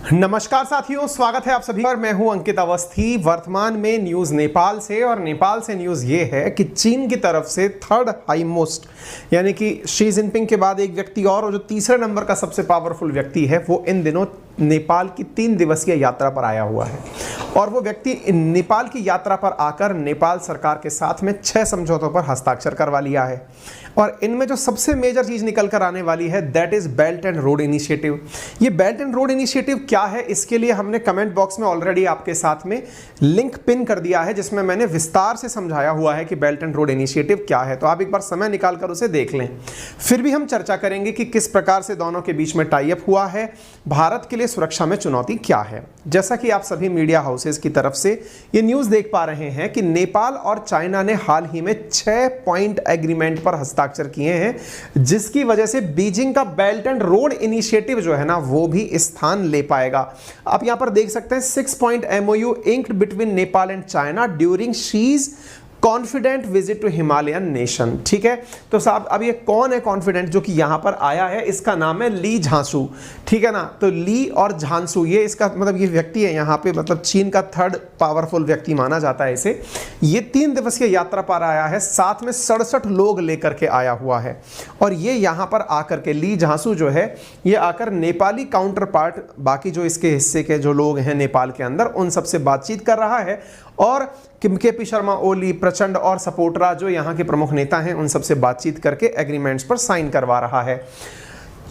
नमस्कार साथियों, स्वागत है आप सभी पर। मैं हूं अंकित अवस्थी। वर्तमान में न्यूज नेपाल से, और नेपाल से न्यूज ये है कि चीन की तरफ से थर्ड हाई मोस्ट यानी कि शी जिनपिंग के बाद एक व्यक्ति और जो तीसरे नंबर का सबसे पावरफुल व्यक्ति है वो इन दिनों नेपाल की 3 दिवसीय यात्रा पर आया हुआ है। और वो व्यक्ति नेपाल की यात्रा पर आकर नेपाल सरकार के साथ में 6 समझौतों पर हस्ताक्षर करवा लिया है। और इनमें जो सबसे मेजर चीज निकल कर आने वाली है that is belt and road initiative. ये बेल्ट एंड रोड इनिशिएटिव क्या है, इसके लिए हमने कमेंट बॉक्स में ऑलरेडी आपके साथ में लिंक पिन कर दिया है, जिसमें मैंने विस्तार से समझाया हुआ है कि बेल्ट एंड रोड इनिशिएटिव क्या है। तो आप एक बार समय निकाल कर उसे देख लें। फिर भी हम चर्चा करेंगे कि किस प्रकार से दोनों के बीच में टाई अप हुआ है, भारत के लिए सुरक्षा में चुनौती क्या है। जैसा कि आप सभी मीडिया हाउसेस की तरफ से ये न्यूज देख पा रहे हैं कि नेपाल और चाइना ने हाल ही में 6 पॉइंट एग्रीमेंट पर हस्ताक्षर किए हैं, जिसकी वजह से बीजिंग का बेल्ट एंड रोड इनिशिएटिव जो है ना वो भी स्थान ले पाएगा। आप यहां पर देख सकते हैं 6 point MOU inked between Nepal and China during Xi's confident visit to Himalayan nation. ठीक है, तो साहब अब ये कौन है कॉन्फिडेंट जो कि यहां पर आया है? इसका नाम है ली झांसू। ठीक है ना, तो ली और झांसू ये इसका मतलब ये व्यक्ति है यहां पे, मतलब चीन का थर्ड पावरफुल व्यक्ति माना जाता है इसे। ये 3 दिवसीय यात्रा पर आया है, साथ में 67 लोग लेकर के आया हुआ है। और ये यहां पर आकर के ली झांसू जो है ये आकर नेपाली काउंटर पार्ट, बाकी जो इसके हिस्से के जो लोग हैं नेपाल के अंदर, उन सबसे बातचीत कर रहा है। और KP शर्मा ओली, प्रचंड और सपोर्टरा जो यहाँ के प्रमुख नेता हैं, उन सबसे बातचीत करके एग्रीमेंट्स पर साइन करवा रहा है।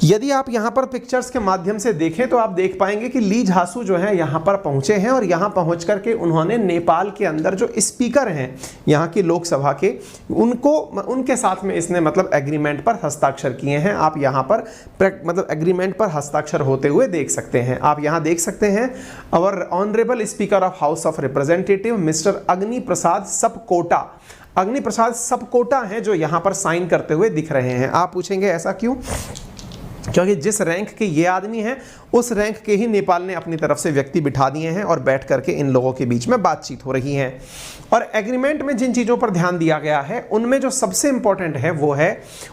यदि आप यहाँ पर पिक्चर्स के माध्यम से देखें तो आप देख पाएंगे कि ली झांसू जो है यहाँ पर पहुँचे हैं, और यहाँ पहुँच करके उन्होंने नेपाल के अंदर जो स्पीकर हैं यहाँ की लोकसभा के, उनके साथ में इसने मतलब एग्रीमेंट पर हस्ताक्षर किए हैं। आप यहाँ पर मतलब एग्रीमेंट पर हस्ताक्षर होते हुए देख सकते हैं। आप यहाँ देख सकते हैं our honourable speaker of house of representative mister Agni Prasad Sapkota. अग्नि प्रसाद सपकोटा हैं जो यहाँ पर साइन करते हुए दिख रहे हैं। आप पूछेंगे ऐसा क्यों? क्योंकि जिस रैंक के ये आदमी हैं उस रैंक के ही नेपाल ने अपनी तरफ से व्यक्ति बिठा दिए हैं, और बैठ करके इन लोगों के बीच में बातचीत हो रही है। और एग्रीमेंट में जिन चीज़ों पर ध्यान दिया गया है उनमें जो सबसे इंपॉर्टेंट है वो है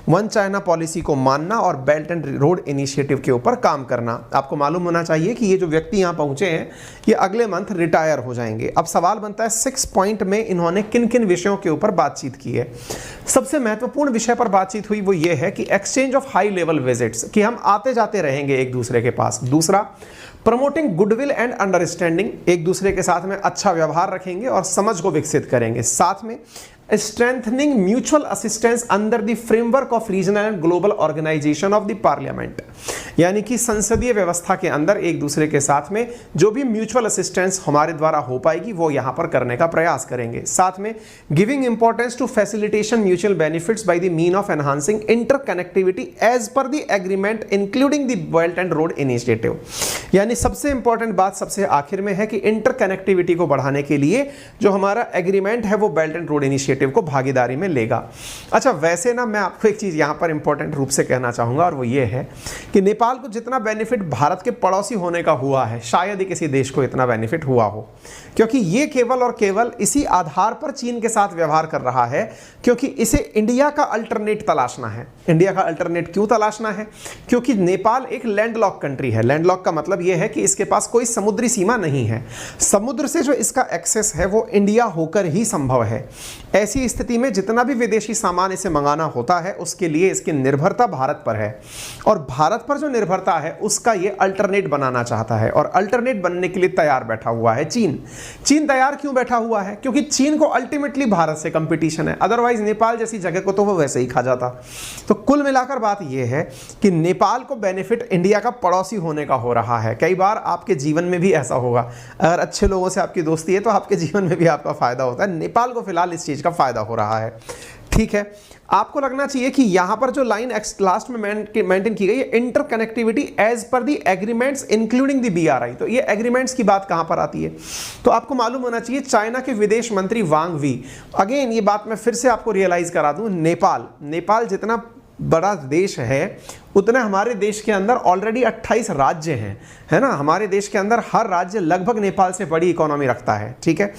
वन चाइना पॉलिसी को मानना और बेल्ट एंड रोड इनिशिएटिव के ऊपर काम करना। आपको मालूम होना चाहिए कि ये जो व्यक्ति यहाँ पहुंचे हैं ये अगले मंथ रिटायर हो जाएंगे। अब सवाल बनता है 6 पॉइंट में इन्होंने किन किन विषयों के ऊपर बातचीत की है। सबसे महत्वपूर्ण विषय पर बातचीत हुई वो ये है कि exchange of high level visits, कि हम आते जाते रहेंगे एक दूसरे के पास। दूसरा, प्रमोटिंग गुडविल एंड अंडरस्टैंडिंग, एक दूसरे के साथ में अच्छा व्यवहार रखेंगे और समझ को विकसित करेंगे। साथ में strengthening mutual assistance under the framework of regional and global organisation of the parliament, यानी कि संसदीय व्यवस्था के अंदर एक दूसरे के साथ में जो भी म्यूचुअल असिस्टेंस हमारे द्वारा हो पाएगी वो यहां पर करने का प्रयास करेंगे। साथ में giving importance to facilitation mutual benefits by the mean of enhancing interconnectivity as per the agreement including the belt and road initiative, यानी सबसे इंपॉर्टेंट बात सबसे आखिर में है कि इंटरकनेक्टिविटी को बढ़ाने के लिए जो हमारा एग्रीमेंट है वो बेल्ट एंड रोड इनिशिएटिव को भागीदारी में लेगा। अच्छा, वैसे ना मैं आपको एक चीज यहां पर इंपॉर्टेंट रूप से कहना चाहूंगा, और वो ये है कि नेपाल को जितना बेनिफिट भारत के पड़ोसी होने का हुआ है शायद ही किसी देश को इतना बेनिफिट हुआ हो, क्योंकि ये केवल और केवल इसी आधार पर चीन के साथ व्यवहार कर रहा है क्योंकि इसे इंडिया का अल्टरनेट तलाशना है। इंडिया का अल्टरनेट क्यों तलाशना है? क्योंकि नेपाल एक लैंडलॉक कंट्री है। लैंडलॉक का मतलब यह है कि इसके पास कोई समुद्री सीमा नहीं है। समुद्र से जो इसका एक्सेस है वो इंडिया होकर ही संभव है। ऐसी स्थिति में जितना भी विदेशी सामान इसे मंगाना होता है उसके लिए इसकी निर्भरता भारत पर है, और भारत पर जो निर्भरता है उसका ये अल्टरनेट बनाना चाहता है, और अल्टरनेट बनने के लिए तैयार बैठा हुआ है चीन। चीन तैयार क्यों बैठा हुआ है? क्योंकि चीन को अल्टीमेटली भारत से कंपटीशन है, अदरवाइज नेपाल जैसी जगह को तो वो वैसे ही खा जाता। तो कुल मिलाकर बात यह है कि नेपाल को बेनिफिट इंडिया का पड़ोसी होने का हो रहा है। कई बार आपके जीवन में भी ऐसा होगा, अगर अच्छे लोगों से आपकी दोस्ती है तो आपके जीवन में भी आपका फायदा होता है। नेपाल को फिलहाल इस चीज का फायदा हो रहा है। ठीक है, आपको लगना चाहिए कि यहां पर जो लाइन लास्ट में मेंटेन की गई है, interconnectivity as per the agreements including the BRI, तो ये एग्रीमेंट्स की बात कहां पर आती है? तो आपको मालूम होना चाहिए चाइना के विदेश मंत्री वांग वी, अगेन ये बात मैं फिर से आपको रियलाइज करा दूं, नेपाल जितना बड़ा देश है उतने हमारे देश के अंदर ऑलरेडी 28 राज्य हैं, है ना। हमारे देश के अंदर हर राज्य लगभग नेपाल से बड़ी इकोनॉमी रखता है, ठीक है।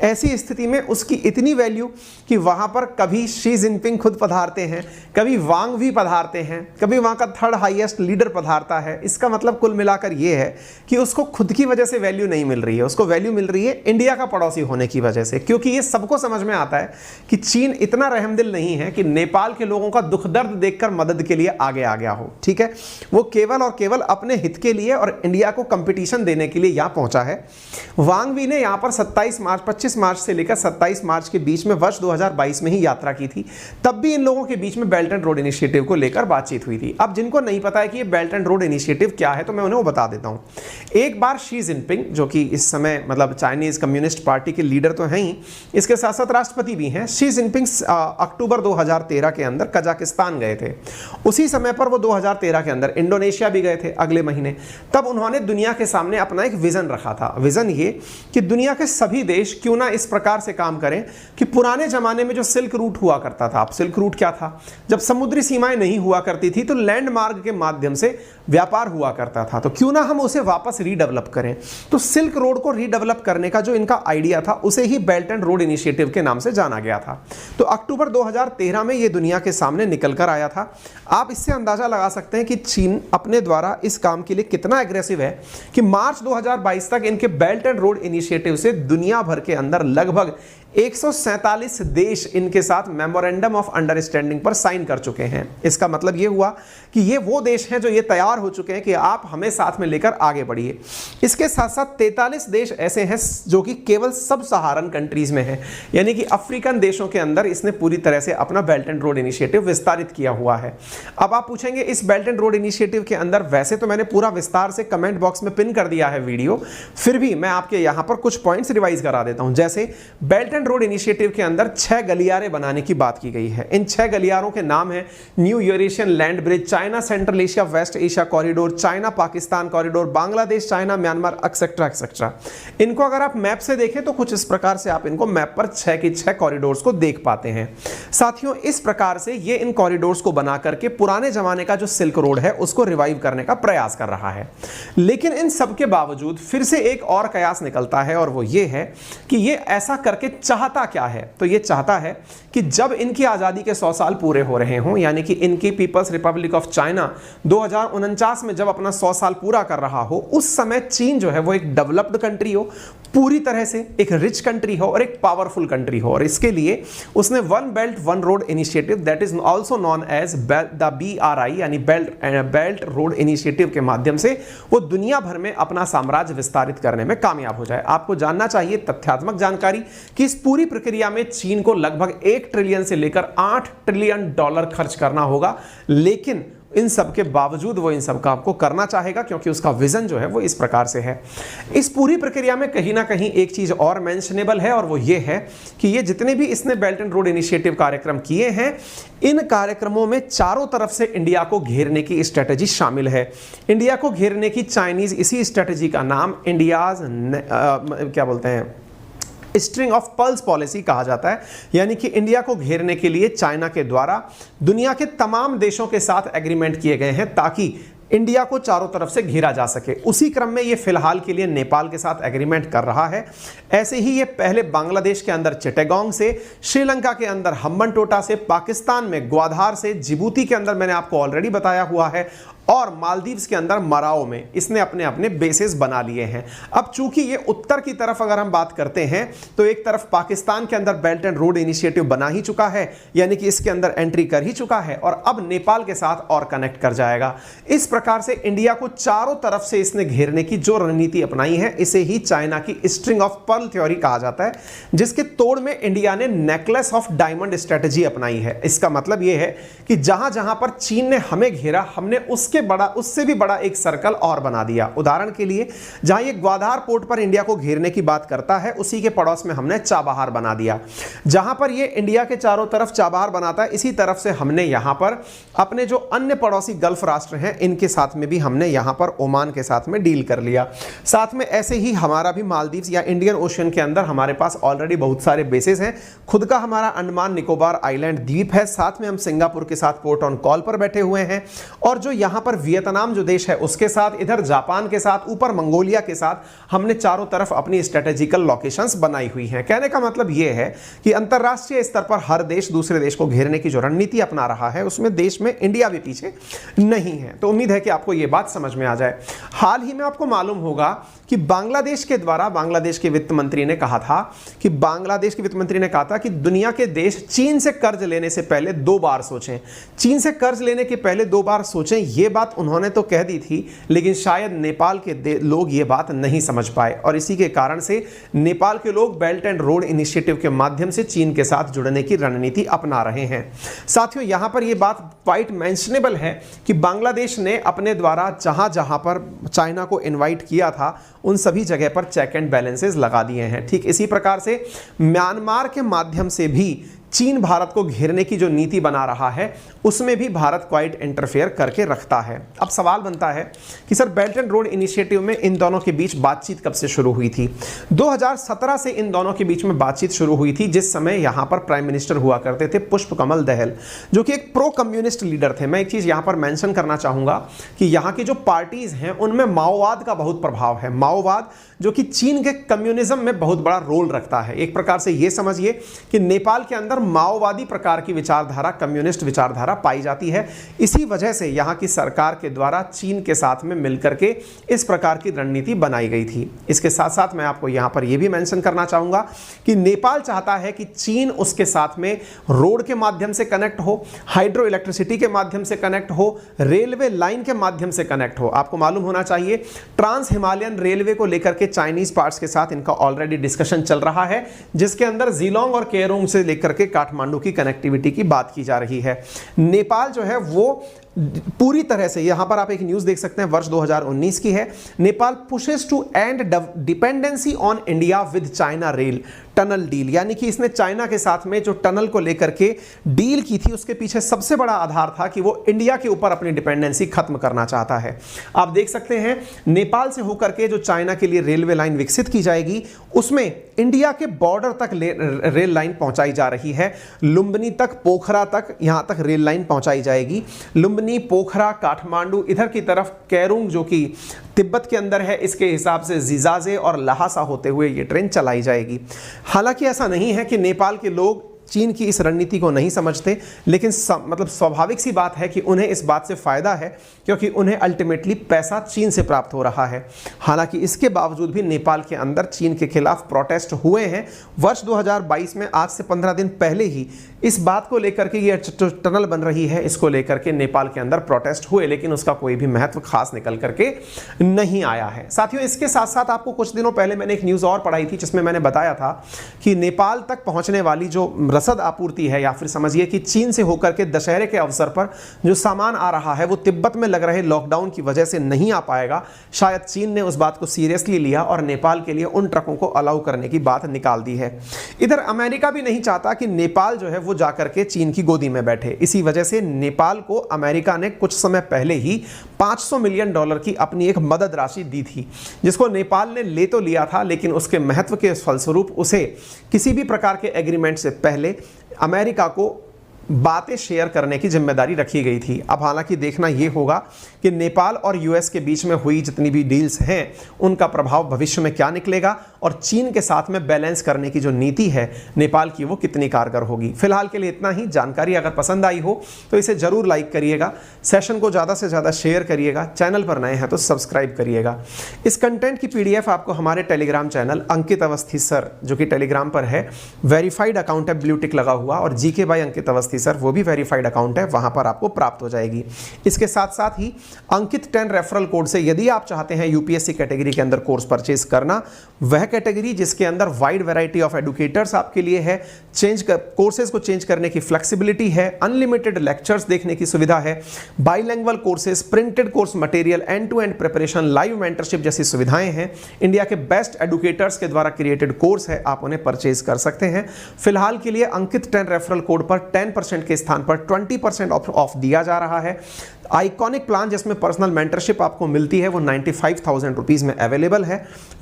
ऐसी स्थिति में उसकी इतनी वैल्यू कि वहाँ पर कभी शी जिनपिंग खुद पधारते हैं, कभी वांग भी पधारते हैं, कभी वहाँ का थर्ड हाईएस्ट लीडर पधारता है। इसका मतलब कुल मिलाकर ये है कि उसको खुद की वजह से वैल्यू नहीं मिल रही है, उसको वैल्यू मिल रही है इंडिया का पड़ोसी होने की वजह से। क्योंकि ये सबको समझ में आता है कि चीन इतना रहमदिल नहीं है कि नेपाल के लोगों का दुख दर्द देखकर मदद के लिए आगे आ गया हो, ठीक है। वो केवल और केवल अपने हित के लिए और इंडिया को कंपटीशन देने के लिए यहां पहुंचा है। वांग वी ने यहां पर 25 मार्च से लेकर 27 मार्च के बीच में वर्ष 2022 में ही यात्रा की थी। तब भी इन लोगों के बीच में बेल्ट एंड रोड इनिशिएटिव को लेकर बातचीत हुई थी। अब जिनको नहीं पता है कि ये बेल्ट एंड रोड इनिशिएटिव क्या है, तो मैं उन्हें वो बता देता हूं। एक बार शी जिनपिंग, जो कि इस समय मतलब चाइनीज कम्युनिस्ट पार्टी के लीडर तो हैं ही, इसके साथ साथ राष्ट्रपति भी हैं। शी जिनपिंग अक्टूबर 2013 के अंदर कजाकिस्तान गए थे। उसी समय पर वो 2013 के अंदर इंडोनेशिया भी गए थे अगले महीने। तब उन्होंने दुनिया के सामने अपना एक विजन रखा था। विजन ये कि दुनिया के सभी देश क्यों ना इस प्रकार से काम करें कि पुराने जमाने में जो सिल्क रूट हुआ करता था, अब सिल्क रूट क्या था, जब समुद्री सीमाएं नहीं हुआ करती थी तो लैंड मार्ग के माध्यम से व्यापार हुआ करता था, तो क्यों ना हम उसे वापस रीडेवलप करें। तो सिल्क रोड को रीडेवलप करने का जो इनका आइडिया था उसे ही बेल्ट एंड रोड इनिशिएटिव के नाम से जाना गया था। तो अक्टूबर 2013 में ये दुनिया के सामने निकल कर आया था। आप इससे अंदाजा लगा सकते हैं कि चीन अपने द्वारा इस काम के लिए कितना एग्रेसिव है कि मार्च 2022 तक इनके बेल्ट एंड रोड इनिशिएटिव से दुनिया भर के अंदर लगभग 147 देश इनके साथ मेमोरेंडम ऑफ अंडरस्टैंडिंग पर साइन कर चुके हैं। इसका मतलब ये हुआ कि ये वो देश हैं जो ये तैयार हो चुके हैं कि आप हमें साथ में लेकर आगे बढ़िए। इसके साथ साथ 43 देश ऐसे हैं जो कि केवल सब सहारन कंट्रीज में हैं, यानी कि अफ्रीकन देशों के अंदर इसने पूरी तरह से अपना बेल्ट एंड रोड इनिशिएटिव विस्तारित किया हुआ है। अब आप पूछेंगे इस बेल्ट एंड रोड इनिशिएटिव के अंदर, वैसे तो मैंने पूरा विस्तार से कमेंट बॉक्स में पिन कर दिया है वीडियो, फिर भी मैं आपके यहां पर कुछ पॉइंट्स रिवाइज करा देता हूं। जैसे बेल्ट रोड इनिशिएटिव के अंदर 6 गलियारे बनाने की बात की गई है। इन 6 गलियारों के नाम है new Eurasian land bridge, China central Asia west Asia corridor, China Pakistan corridor, Bangladesh China Myanmar etcetera etcetera. इनको अगर आप मैप से देखें तो कुछ इस प्रकार से आप इनको मैप पर 6 की 6 कॉरिडोर्स को देख पाते हैं। साथियों, इस प्रकार से ये इन कॉरिडोर्स को बना करके पुराने जमाने का जो सिल्क रोड है उसको रिवाइव करने का प्रयास कर रहा है। लेकिन इन सब के बावजूद फिर से एक और कयास निकलता है और वो ये है कि ये ऐसा करके चाहता क्या है। तो ये चाहता है कि जब इनकी आजादी के 100 साल पूरे हो रहे हों, यानी कि इनकी पीपल्स रिपब्लिक ऑफ चाइना 2049 में जब अपना 100 साल पूरा कर रहा हो, उस समय चीन जो है वो एक डेवलप्ड कंट्री हो, पूरी तरह से एक रिच कंट्री हो और एक पावरफुल कंट्री हो। और इसके लिए उसने one belt one road initiative, that is also known as the BRI यानी बेल्ट रोड इनिशिएटिव के माध्यम से वो दुनिया भर में अपना साम्राज्य विस्तारित करने में कामयाब हो जाए। आपको जानना चाहिए तथ्यात्मक जानकारी कि इस पूरी प्रक्रिया में चीन को लगभग 1 ट्रिलियन से लेकर 8 ट्रिलियन डॉलर खर्च करना होगा, लेकिन इन सब के बावजूद वो इन सब काम को करना चाहेगा क्योंकि उसका विजन जो है वो इस प्रकार से है। इस पूरी प्रक्रिया में कहीं ना कहीं एक चीज और मेंशनेबल है और वो ये है कि ये जितने भी इसने बेल्ट एंड रोड इनिशिएटिव कार्यक्रम किए हैं, इन कार्यक्रमों में चारों तरफ से इंडिया को घेरने की स्ट्रेटेजी शामिल है। इंडिया को घेरने की चाइनीज इसी स्ट्रेटेजी का नाम इंडियाज क्या बोलते हैं स्ट्रिंग ऑफ पल्स पॉलिसी कहा जाता है। यानी कि इंडिया को घेरने के लिए चाइना के द्वारा दुनिया के तमाम देशों के साथ एग्रीमेंट किए गए हैं ताकि इंडिया को चारों तरफ से घेरा जा सके। उसी क्रम में ये फिलहाल के लिए नेपाल के साथ एग्रीमेंट कर रहा है। ऐसे ही ये पहले बांग्लादेश के अंदर चिटागोंग से, श्रीलंका के अंदर हम्बनटोटा से, पाकिस्तान में ग्वादर से, जिबूती के अंदर मैंने आपको ऑलरेडी बताया हुआ है, और मालदीव्स के अंदर मराओ में इसने अपने अपने बेसेस बना लिए हैं। अब चूंकि ये उत्तर की तरफ अगर हम बात करते हैं तो एक तरफ पाकिस्तान के अंदर बेल्ट एंड रोड इनिशिएटिव बना ही चुका है, यानी कि इसके अंदर एंट्री कर ही चुका है और अब नेपाल के साथ और कनेक्ट कर जाएगा। इस प्रकार से इंडिया को चारों तरफ से इसने घेरने की जो रणनीति अपनाई है, इसे ही चाइना की स्ट्रिंग ऑफ पर्ल थ्योरी कहा जाता है, जिसके तोड़ में इंडिया ने नेकलेस ऑफ डायमंड स्ट्रेटेजी अपनाई है। इसका मतलब यह है कि जहां जहां पर चीन ने हमें घेरा, हमने उस उससे भी बड़ा एक सर्कल और बना दिया। उदाहरण के लिए जहां ये ग्वादर पोर्ट पर इंडिया को घेरने की बात करता है, उसी के पड़ोस में हमने चाबहार बना दिया। जहां पर ये इंडिया के चारों तरफ चाबहार बनाता है, इसी तरफ से हमने यहां पर अपने जो अन्य पड़ोसी गल्फ राष्ट्र हैं इनके साथ में भी हमने यहां पर ओमान के साथ में डील कर लिया। साथ में ऐसे ही हमारा भी मालदीव्स या इंडियन ओशियन के अंदर हमारे पास ऑलरेडी बहुत सारे बेसेस हैं। खुद का हमारा अंडमान निकोबार आइलैंड द्वीप है, साथ में हम सिंगापुर के साथ पोर्ट ऑन कॉल पर बैठे हुए हैं, और जो यहां पर वियतनाम जो देश है उसके साथ, इधर जापान के साथ, ऊपर मंगोलिया के साथ हमने चारों तरफ अपनी स्ट्रेटेजिकल लोकेशंस बनाई हुई हैं। कहने का मतलब यह है कि अंतरराष्ट्रीय स्तर पर हर देश दूसरे देश को घेरने की जो रणनीति अपना रहा है उसमें देश में इंडिया भी पीछे नहीं है। तो उम्मीद है कि आपको यह बात समझ में आ जाए। हाल ही में आपको मालूम होगा कि बांग्लादेश के द्वारा बांग्लादेश के वित्त मंत्री ने कहा था कि दुनिया के देश चीन से कर्ज लेने से पहले 2 बार सोचें। चीन से कर्ज लेने के पहले 2 बार सोचें, यह बात उन्होंने तो कह दी थी, लेकिन शायद नेपाल के लोग यह बात नहीं समझ पाए, और इसी के कारण से नेपाल के लोग बेल्ट एंड रोड इनिशिएटिव के माध्यम से चीन के साथ जुड़ने की रणनीति अपना रहे हैं। साथियों, यहां पर यह बात क्वाइट मेंशनेबल है कि बांग्लादेश ने अपने द्वारा जहां जहां पर चाइना को इनवाइट किया था उन सभी जगह पर चेक एंड बैलेंसेस लगा दिए हैं। ठीक इसी प्रकार से म्यांमार के माध्यम से भी चीन भारत को घेरने की जो नीति बना रहा है उसमें भी भारत क्वाइट इंटरफेयर करके रखता है। अब सवाल बनता है कि sir belt and road initiative में इन दोनों के बीच बातचीत कब से शुरू हुई थी? 2017 से इन दोनों के बीच में बातचीत शुरू हुई थी, जिस समय यहां पर प्राइम मिनिस्टर हुआ करते थे पुष्प कमल दहल, जो कि एक प्रो कम्युनिस्ट लीडर थे। मैं एक चीज यहां पर मेंशन करना चाहूंगा कि यहां की जो पार्टीज हैं उनमें माओवाद का बहुत प्रभाव है। माओवाद जो कि चीन के कम्युनिज्म में बहुत बड़ा रोल रखता है। एक प्रकार से यह समझिए कि नेपाल के अंदर माओवादी प्रकार की विचारधारा, कम्युनिस्ट विचारधारा पाई जाती है। इसी वजह से यहां की सरकार के द्वारा चीन के साथ में मिलकर के इस प्रकार की रणनीति बनाई गई थी। इसके साथ साथ मैं आपको यहां पर यह भी मेंशन करना चाहूंगा कि नेपाल चाहता है कि चीन उसके साथ में रोड के माध्यम से कनेक्ट हो, हाइड्रो इलेक्ट्रिसिटी के माध्यम से कनेक्ट हो, रेलवे लाइन के माध्यम से कनेक्ट हो। आपको मालूम होना चाहिए ट्रांस हिमालयन रेलवे को लेकर के चाइनीज पार्ट्स के साथ इनका ऑलरेडी डिस्कशन चल रहा है, जिसके अंदर जीलोंग और केरोंग से लेकर के काठमांडू की कनेक्टिविटी की बात की जा रही है। नेपाल जो है वो पूरी तरह से, यहां पर आप एक न्यूज देख सकते हैं वर्ष 2019 की है, Nepal pushes to end dependency on India with China rail tunnel deal, यानी कि इसने चाइना के साथ में जो टनल को लेकर के डील की थी उसके पीछे सबसे बड़ा आधार था कि वो इंडिया के ऊपर अपनी डिपेंडेंसी खत्म करना चाहता है। आप देख सकते हैं नेपाल से होकर के जो चाइना के लिए रेलवे लाइन विकसित की जाएगी उसमें इंडिया के बॉर्डर तक रेल लाइन पहुंचाई जा रही है। लुम्बिनी तक, पोखरा तक, यहां तक रेल लाइन पहुंचाई जाएगी। लुम्बिनी, पोखरा, काठमांडू, इधर की तरफ केरुंग जो कि तिब्बत के अंदर है, इसके हिसाब से जिजाजे और लहासा होते हुए ये ट्रेन चलाई जाएगी। हालांकि ऐसा नहीं है कि नेपाल के लोग चीन की इस रणनीति को नहीं समझते, लेकिन मतलब स्वाभाविक सी बात है कि उन्हें इस बात से फायदा है क्योंकि उन्हें अल्टीमेटली पैसा चीन से प्राप्त हो रहा है। हालांकि इसके बावजूद भी नेपाल के अंदर चीन के खिलाफ प्रोटेस्ट हुए हैं। वर्ष 2022 में आज से 15 दिन पहले ही इस बात को लेकर के ये टनल बन रही है, इसको लेकर के नेपाल के अंदर प्रोटेस्ट हुए, लेकिन उसका कोई भी महत्व खास निकल करके नहीं आया है। साथियों, इसके साथ साथ आपको कुछ दिनों पहले मैंने एक न्यूज़ और पढ़ाई थी जिसमें मैंने बताया था कि नेपाल तक पहुंचने वाली जो रसद आपूर्ति है, या फिर समझिए कि चीन से होकर के दशहरे के अवसर पर जो सामान आ रहा है वो तिब्बत में लग रहे लॉकडाउन की वजह से नहीं आ पाएगा। शायद चीन ने उस बात को सीरियसली लिया और नेपाल के लिए उन ट्रकों को अलाउ करने की बात निकाल दी है। इधर अमेरिका भी नहीं चाहता कि नेपाल जो है वो जाकर के चीन की गोदी में बैठे। इसी वजह से नेपाल को अमेरिका ने कुछ समय पहले ही $500 मिलियन की अपनी एक मदद राशि दी थी, जिसको नेपाल ने ले तो लिया था, लेकिन उसके महत्व के फलस्वरूप उसे किसी भी प्रकार के एग्रीमेंट से पहले अमेरिका को बातें शेयर करने की जिम्मेदारी रखी गई थी। अब हालांकि देखना यह होगा कि नेपाल और यूएस के बीच में हुई जितनी भी डील्स हैं उनका प्रभाव भविष्य में क्या निकलेगा और चीन के साथ में बैलेंस करने की जो नीति है नेपाल की वो कितनी कारगर होगी। फिलहाल के लिए इतना ही। जानकारी अगर पसंद आई हो तो इसे जरूर लाइक करिएगा, सेशन को ज़्यादा से ज़्यादा शेयर करिएगा, चैनल पर नए हैं तो सब्सक्राइब करिएगा। इस कंटेंट की PDF आपको हमारे टेलीग्राम चैनल अंकित अवस्थी सर, जो कि टेलीग्राम पर है, वेरीफाइड अकाउंट है, ब्लू टिक लगा हुआ, और GK बाय अंकित अवस्थी अवस्थी सर, वो भी वेरीफाइड अकाउंट है, वहां पर आपको प्राप्त हो जाएगी। इसके साथ साथ ही अंकित 10 रेफरल कोड से यदि आप चाहते हैं यूपीएससी कैटेगरी के अंदर कोर्स परचेज करना, वह कैटेगरी जिसके अंदर वाइड वैरायटी ऑफ एडुकेटर्स आपके लिए है, कोर्सेज को चेंज करने की फ्लेक्सिबिलिटी है, अनलिमिटेड लेक्चर्स देखने की सुविधा है, bilingual courses, printed course material, end to end preparation, live mentorship जैसी सुविधाएं हैं, इंडिया के बेस्ट एडुकेटर्स के द्वारा क्रिएटेड कोर्स है, आप उन्हें परचेज कर सकते हैं। फिलहाल के लिए अंकित 10 रेफरल कोड पर 10% के स्थान पर 20% ऑफ दिया जा रहा है। आइकॉनिक प्लान जिसमें पर्सनल मेंटरशिप आपको मिलती है वो 95,000 रुपीज में अवेलेबल है।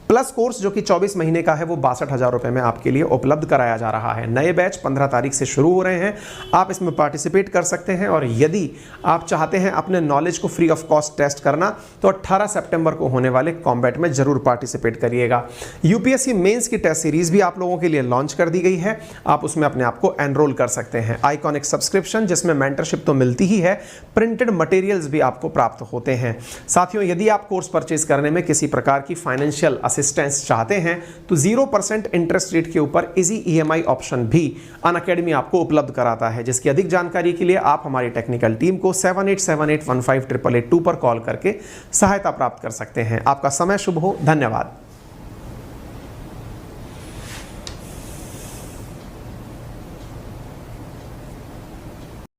प्लस कोर्स जो कि 24 महीने का है वो 62,000 रुपए में आपके लिए उपलब्ध कराया जा रहा है। नए बैच 15 तारीख से शुरू हो रहे हैं, आप इसमें पार्टिसिपेट कर सकते हैं। और यदि आप चाहते हैं अपने नॉलेज को फ्री ऑफ कॉस्ट टेस्ट करना तो 18 सितंबर को होने वाले कॉम्बैट में जरूर पार्टिसिपेट करिएगा। यूपीएससी मेंस की टेस्ट सीरीज भी आप लोगों के लिए लॉन्च कर दी गई है, आप उसमें अपने आप को एनरोल कर सकते हैं। आइकॉनिक सब्सक्रिप्शन जिसमें मेंटरशिप तो मिलती ही है, प्रिंटेड मटेरियल्स भी आपको प्राप्त होते हैं। साथियों, यदि आप कोर्स परचेज करने में किसी प्रकार की फाइनेंशियल असिस्टेंस चाहते हैं तो 0% इंटरेस्ट रेट के ऊपर इजी ईएमआई ऑप्शन भी अनअकैडमी आपको उपलब्ध कराता है, जिसकी अधिक जानकारी के लिए आप हमारी टेक्निकल टीम को 7878158882 पर कॉल करके सहायता प्राप्त कर सकते हैं। आपका समय शुभ हो। धन्यवाद।